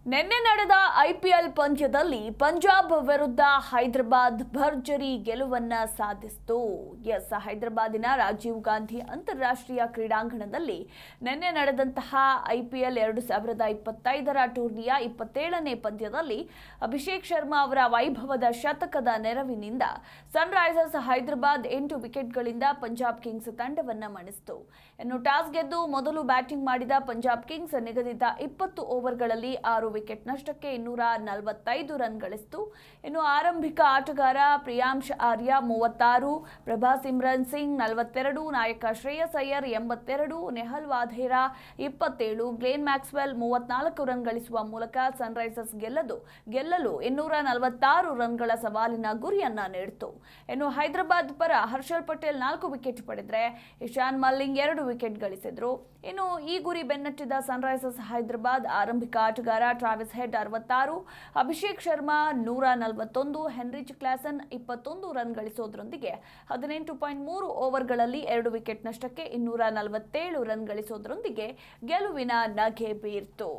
ನಿನ್ನೆ ನಡೆದ ಐಪಿಎಲ್ ಪಂದ್ಯದಲ್ಲಿ ಪಂಜಾಬ್ ವಿರುದ್ಧ ಹೈದರಾಬಾದ್ ಭರ್ಜರಿ ಗೆಲುವನ್ನ ಸಾಧಿಸಿತು. ಹೈದರಾಬಾದಿನ ರಾಜೀವ್ ಗಾಂಧಿ ಅಂತಾರಾಷ್ಟ್ರೀಯ ಕ್ರೀಡಾಂಗಣದಲ್ಲಿ ನಿನ್ನೆ ನಡೆದಂತಹ ಐಪಿಎಲ್ 2025ರ ಟೂರ್ನಿಯ 27ನೇ ಪಂದ್ಯದಲ್ಲಿ ಅಭಿಷೇಕ್ ಶರ್ಮಾ ಅವರ ವೈಭವದ ಶತಕದ ನೆರವಿನಿಂದ ಸನ್ರೈಸರ್ಸ್ ಹೈದರಾಬಾದ್ 8 ವಿಕೆಟ್ಗಳಿಂದ ಪಂಜಾಬ್ ಕಿಂಗ್ಸ್ ತಂಡವನ್ನ ಮಣಿಸಿತು. ಇನ್ನು ಟಾಸ್ ಗೆದ್ದು ಮೊದಲು ಬ್ಯಾಟಿಂಗ್ ಮಾಡಿದ ಪಂಜಾಬ್ ಕಿಂಗ್ಸ್ ನಿಗದಿತ 20 ಓವರ್ಗಳಲ್ಲಿ 6 ವಿಕೆಟ್ ನಷ್ಟಕ್ಕೆ 245 ರನ್ ಗಳಿಸಿತು. ಇನ್ನು ಆರಂಭಿಕ ಆಟಗಾರ ಪ್ರಿಯಾಂಶ್ ಆರ್ಯ 36, ಪ್ರಭಾ ಸಿಮ್ರನ್ ಸಿಂಗ್ 42, ನಾಯಕ Shreyas Iyer 82, Nehal ವಾಧೇರಾ 27, Glenn Maxwell 34 run ಗಳಿಸುವ ಮೂಲಕ ಸನ್ರೈಸರ್ಸ್ ಗೆಲ್ಲಲು 246 ರನ್ಗಳ ಸವಾಲಿನ ಗುರಿಯನ್ನ ನೀಡಿತು. ಇನ್ನು ಹೈದರಾಬಾದ್ ಪರ ಹರ್ಷಲ್ ಪಟೇಲ್ 4 ವಿಕೆಟ್ ಪಡೆದರೆ ಇಶಾನ್ ಮಲ್ಲಿಂಗ್ 2 ವಿಕೆಟ್ ಗಳಿಸಿದ್ರು. ಇನ್ನು ಈ ಗುರಿ ಬೆನ್ನಟ್ಟಿದ ಸನ್ರೈಸರ್ಸ್ ಹೈದರಾಬಾದ್ ಆರಂಭಿಕ ಆಟಗಾರ Travis Head 66, Abhishek Sharma 141, Heinrich Klaasen 21 run ಗಳಿಸೋದ್ರೊಂದಿಗೆ 18.3 ಓವರ್ಗಳಲ್ಲಿ 2 ವಿಕೆಟ್ ನಷ್ಟಕ್ಕೆ 247 ರನ್ ಗಳಿಸೋದ್ರೊಂದಿಗೆ ಗೆಲುವಿನ ನಗೆ ಬೀರ್ತು.